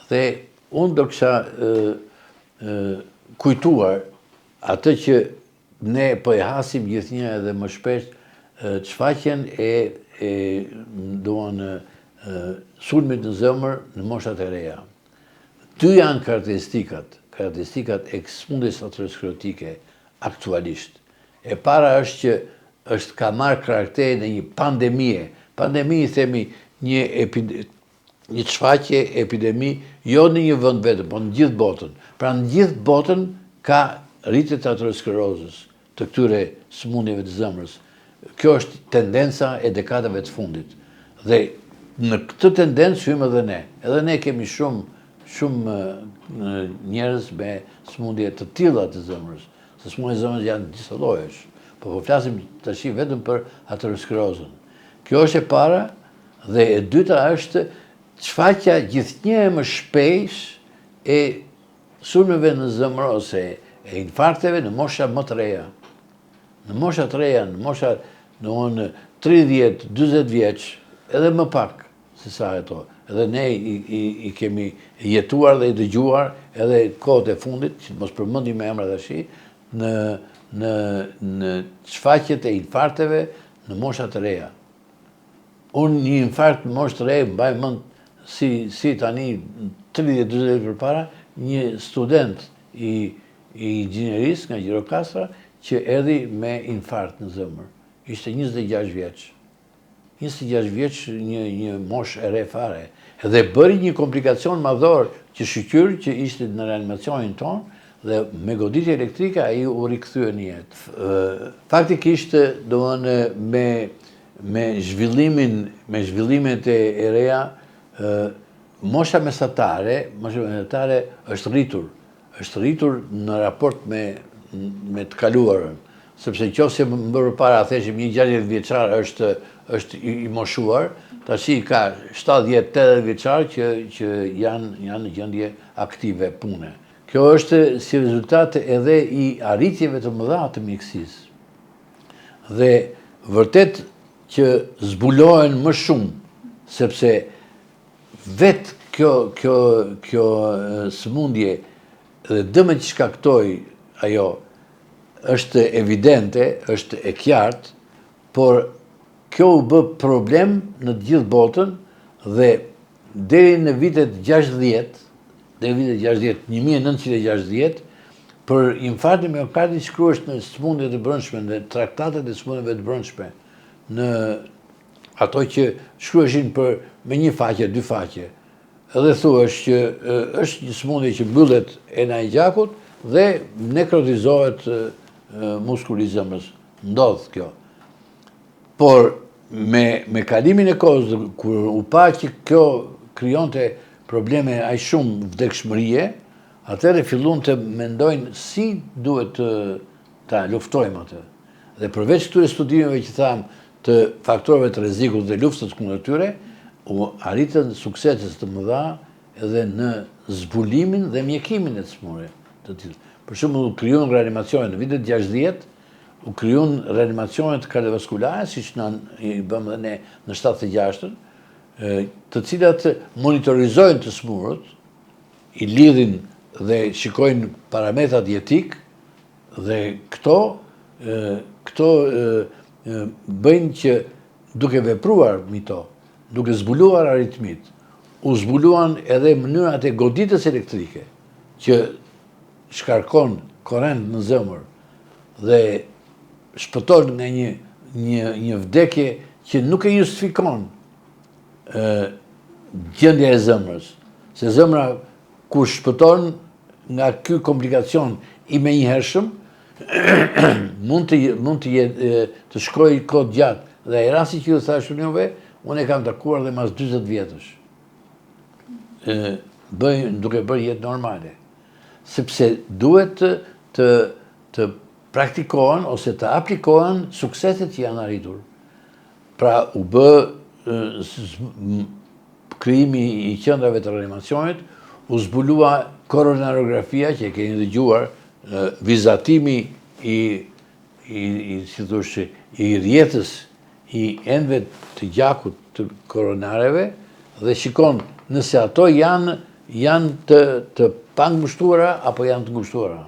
Dhe unë do kësha kujtuar atë që ne po e hasim gjithnjë edhe më shpesh çfaqjen sulmit në zemër në moshat e reja. Dy janë karakteristikat e smundjes aterosklerotike aktualisht. E para është që ka marrë karakterin e një pandemie. Pandemi, themi, një çfaqje, epidemi, jo në një vend vetëm, po në gjithë botën. Pra në gjithë botën ka rritje të aterosklerozës, të këtyre smundjeve të zemrës. Kjo është tendenca e dekadave të fundit. Dhe në këtë tendencë hymë edhe ne. Edhe ne kemi shumë njerëz me smundje të tilla të zemrës. Se smundjet e zemrës janë disa llojesh. Po flasim tash vetëm për aterosklerozën. Kjo është e para, dhe e dyta është çfaqja gjithnjë më shpejsh e sulmeve në zemër ose e infarkteve në mosha më të reja. Në mosha të reja, në mosha 30, 40 vjeç, edhe më pak se sa ato. Edhe ne i kemi jetuar dhe i dëgjuar edhe kohët e fundit, që mos përmendim me emra tash, në çfaqjet e infarkteve në mosha të reja. Unë një infarkt në moshë të re, mbaj mend si tani 30-40 vjet përpara, një student i inxhinierisë nga Gjirokastra që erdhi me infarkt në zemër. Ishte 26 vjeç. 26 vjeç, një moshë e re fare. Dhe bëri një komplikacion madhor që shqyr që ishte në reanimacionin tonë, dhe me goditje elektrike ai u rikthye në jetë. Faktikisht, me zhvillimet e reja, mosha mesatare është rritur. Është rritur në raport me të kaluarën. Sepse nëse më përpara theshim një 60 vjeçar është i moshuar, tash ka 70-80 vjeçar që janë në gjendje aktive pune. Kjo është si rezultat edhe i arritjeve të mëdha të mjekësisë. Dhe vërtet që zbulohen më shumë, sepse vetë kjo smundje dhe dëmet që shkaktoi ajo është evidente, është e qartë, por kjo u bë problem në të gjithë botën dhe deri në vitet 60, 1960, për infarktin miokardit shkruhesh në smundjet e brendshme, në traktatet e smundjeve të brendshme, në ato që shkruheshin me një faqe, dy faqe. Edhe thuhesh që është një smundje që mbyllet ena e gjakut dhe nekrotizohet muskuli i zemrës. Ndodh kjo. Por me kalimin e kohës, kur u pa që kjo krijonte probleme aq shumë vdekshmërie, atëherë filluan të mendojnë si duhet ta luftojmë atë. Dhe përveç këtyre studimeve që tham të faktorëve të rrezikut dhe luftës kundër tyre, u arritën suksese të mëdha edhe në zbulimin dhe mjekimin e smundjeve të tilla. Për shembull, u krijuan reanimacione në vitet 60, u krijuan reanimacione kardiovaskulare, siç i bëmë dhe ne në 76-ën, të cilat monitorizojnë të smurët, i lidhin dhe shikojnë parametrat jetik, dhe këto bëjnë që duke vepruar mbi to, duke zbuluar aritmit, u zbuluan edhe mënyrat e goditjes elektrike, që shkarkon korrent në zemër dhe shpëton nga një vdekje që nuk e justifikon gjendja e zemrës. Se zemra kur shpëton nga ky komplikacion i menjëhershëm, mund të shkojë kohë gjatë. Dhe e rasti që ju thashun juve, unë e kam takuar dhe mas 40 vjetësh. Duke bërë jetë normale. Sepse duhet të praktikohen ose të aplikohen sukseset që janë arritur. Pra u bë krijimi i qendrave të reanimacionit, u zbulua koronarografia që e keni dëgjuar, vizatimi i rjetës i enëve të gjakut të koronareve dhe shikon nëse ato janë janë të pangushtruara apo janë të ngushtuara.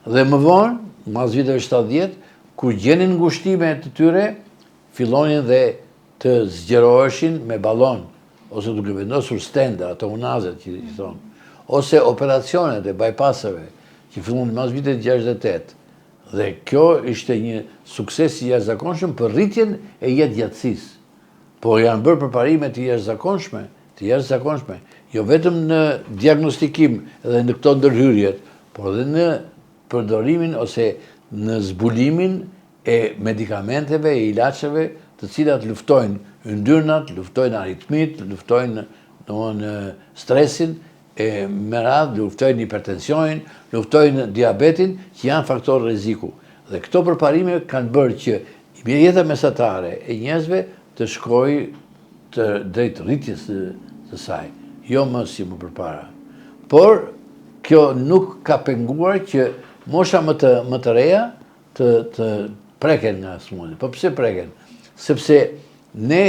Dhe më vonë, mas viteve 70, kur gjenin ngushtime të tyre, fillonin dhe të zgjeroheshin me ballon, ose duke vendosur stende, ato unazet që i thonë, ose operacionet e bypasseve, që fillonin mas vitet 68. Dhe kjo ishte një sukses i jashtëzakonshëm për rritjen e jetëgjatësisë. Por janë bërë përparime të jashtëzakonshme, jo vetëm në diagnostikim dhe në këto ndërhyrjet, por edhe në përdorimin ose në zbulimin e medikamenteve e ilaçeve të cilat luftojnë yndyrnat, luftojnë aritmit, luftojnë stresin, me radhë luftojnë hipertensionin, luftojnë diabetin, që janë faktor rreziku. Dhe këto përparime kanë bërë që jeta mesatare e njerëzve të shkojë drejt rritjes së saj, jo më si më përpara. Por kjo nuk ka penguar që mosha më të reja të preken nga smundja. Po pse preken? Sepse ne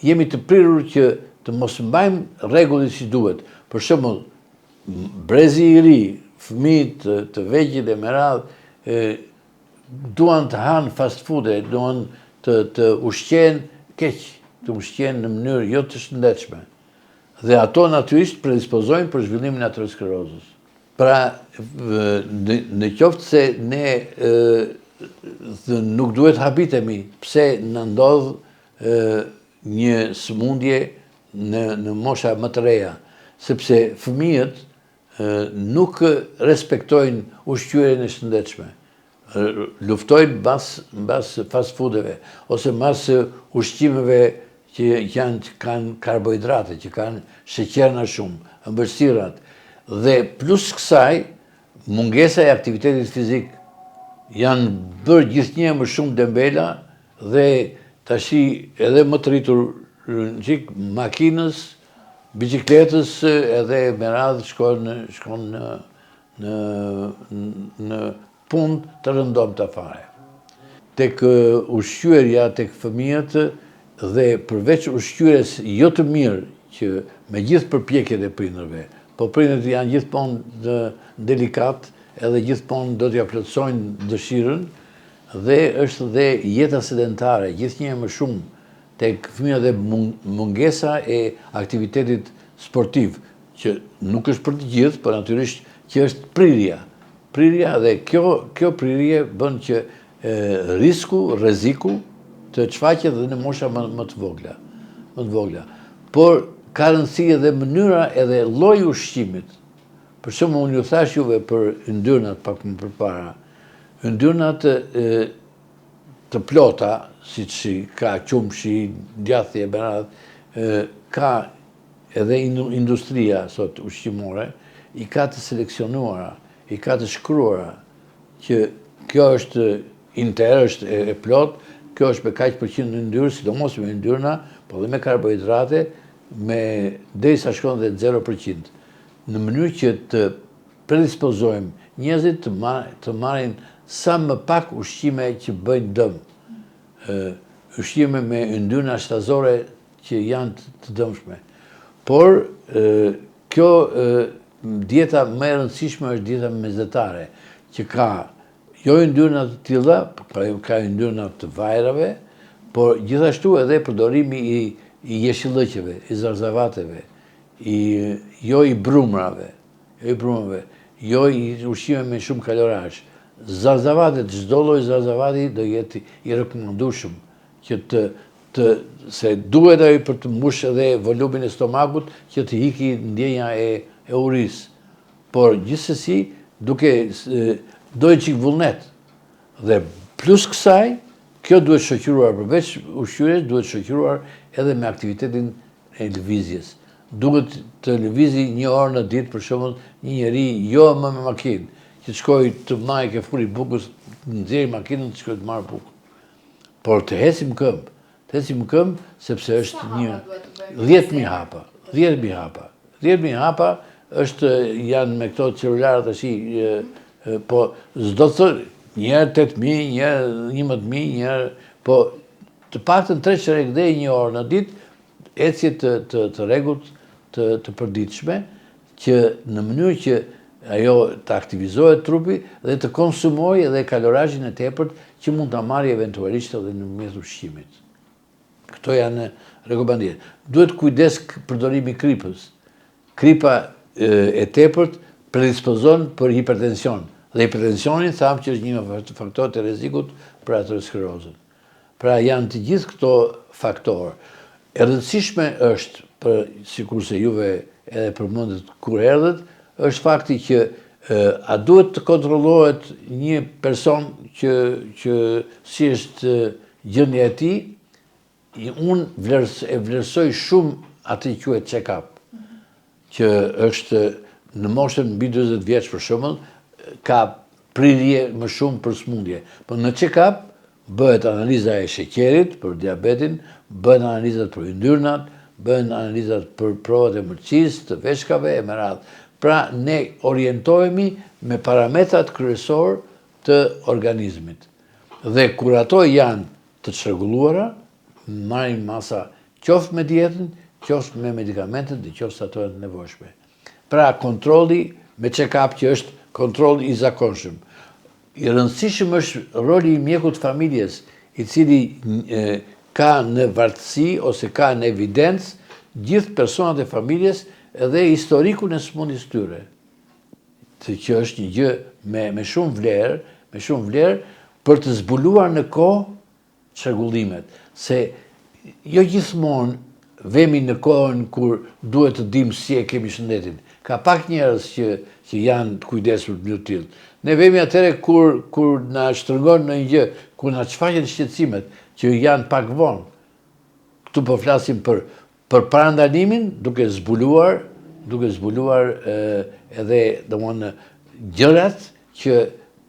jemi të prirur që të mos mbajmë rregullit si duhet. Për shembull, brezi i ri, fëmijët të vegjël e me radhë duan të hanë fast food, duan të ushqen keq, të ushqen në mënyrë jo të shëndetshme. Dhe ato natyrisht predispozojnë për zhvillimin e aterosklerozës. Pra, në qoftë se ne nuk duhet habitemi pse në ndodh një sëmundje në mosha më të reja, sepse fëmijët nuk respektojnë ushqyerjen e shëndetshme. Luftojnë mbas fast foodeve, ose mbas ushqimeve që kanë karbohidrate, që kanë sheqerna shumë, ëmbëlsirat. Dhe plus kësaj, mungesa e aktivitetit fizik. Janë bërë gjithnjë më shumë dembela dhe tashi edhe më të rritur makinës, bicikletës edhe me radhë shkon në punë të rëndomta fare. Tek ushqyerja tek fëmijët dhe përveç ushqyerjes jo të mirë që me gjithë përpjekjet e prindërve, po prindërit janë gjithmonë delikat edhe gjithmonë do t'ja plotësojnë dëshirën, dhe është dhe jeta sedentare, gjithnjë më shumë tek fëmijët dhe mungesa e aktivitetit sportiv, që nuk është për të gjithë, por natyrisht që është prirja. Prirja dhe kjo prirje bën që rreziku të çfaqet dhe në mosha më të vogla. Por ka rëndësi edhe mënyra edhe lloji ushqimit. Për shembull, unë ju thash juve për yndyrnat pak më përpara. Yndyrnat të plota, siç ka qumshi, djathje, me radhë, ka edhe industria sot ushqimore, i ka të seleksionuara, i ka të shkruara që kjo është inter, është e plot, kjo është me kaq përqind yndyrë, sidomos me yndyrna, po dhe me karbohidrate, derisa shkon dhe 0%. Në mënyrë që të predispozojmë njerëzit të marrin sa më pak ushqime që bëjnë dëm. Ushqime me yndyrna shtazore që janë të dëmshme. Por kjo dieta më e rëndësishme është dieta mezetare, që ka jo yndyrna të tilla, ka yndyrna të vajrave, por gjithashtu edhe përdorimi i jeshillëqeve, i zarzavateve, jo i brumrave, jo i ushqime me shumë kalorash. Zarzavatet, çdo lloj zarzavati do jetë i rekomandueshëm, që se duhet ai për të mbushur edhe volumin e stomakut, që të hiki ndjenja e urisë. Por gjithsesi, do e çik vullnet. Dhe plus kësaj, kjo duhet shoqëruar përveç ushqyerjes, duhet shoqëruar edhe me aktivitetin e lëvizjes. Duhet të lëvizi 1 orë në ditë, për shembull, një njeri jo më me makinë, që të shkojë të marrë ke furi bukës, nxjerrë makinën të shkojë të marrë bukë. Por të hesim këmbë, sepse është një 10.000 hapa. 10.000 hapa. 10.000 hapa janë me këto celularët ashi, po s'do të thërë, njerë 8.000, njerë 11.000, njerë, po të paktën 3 çerek dhe 1 orë në ditë, ecje të rregullt të përditshme, që në mënyrë që ajo të aktivizohet trupi dhe të konsumojë edhe kalorazhin e tepërt që mund ta marrë eventualisht edhe në mes ushqimit. Këto janë rekomandime. Duhet kujdes përdorimi kripës. Kripa e tepërt predispozon për hipertension. Dhe hipertensioni thamë që është një nga faktorët e rrezikut për aterosklerozën. Pra janë të gjithë këto faktorë. E rëndësishme është, sikurse juve edhe përmendet kur erdhët, është fakti që a duhet të kontrollohet një person që si është gjendja e tij. Unë e vlerësoj shumë atë që quhet check-up, që është në moshën mbi 40 vjeç për shembull, ka prirje më shumë për smundje. Po në check-up bëhet analiza e sheqerit për diabetin, bëhen analizat për yndyrnat, bëhen analizat për provat e mërcisë, të veshkave e me radhë. Pra ne orientohemi me parametrat kryesor të organizmit. Dhe kur ato janë të çrregulluara, marrim masa qoftë me dietën, qoftë me medikamentet dhe qoftë ato të nevojshme. Pra kontrolli me check-up që është kontroll i zakonshëm. I rëndësishëm është roli i mjekut familjes, i cili ka në vartësi ose ka në evidencë gjithë personat e familjes edhe historikun e smundjes tyre. Që është një gjë me shumë vlerë për të zbuluar në kohë çrregullimet. Se jo gjithmonë vemi në kohën kur duhet të dimë si e kemi shëndetin. Ka pak njerëz që janë të kujdesur në mënyrë të tillë. Ne vemi atëherë kur na shtrëngon në një gjë, kur na shfaqen shqetësimet që janë pak vonë. Këtu po flasim për parandalimin, duke zbuluar edhe domthonë gjërat që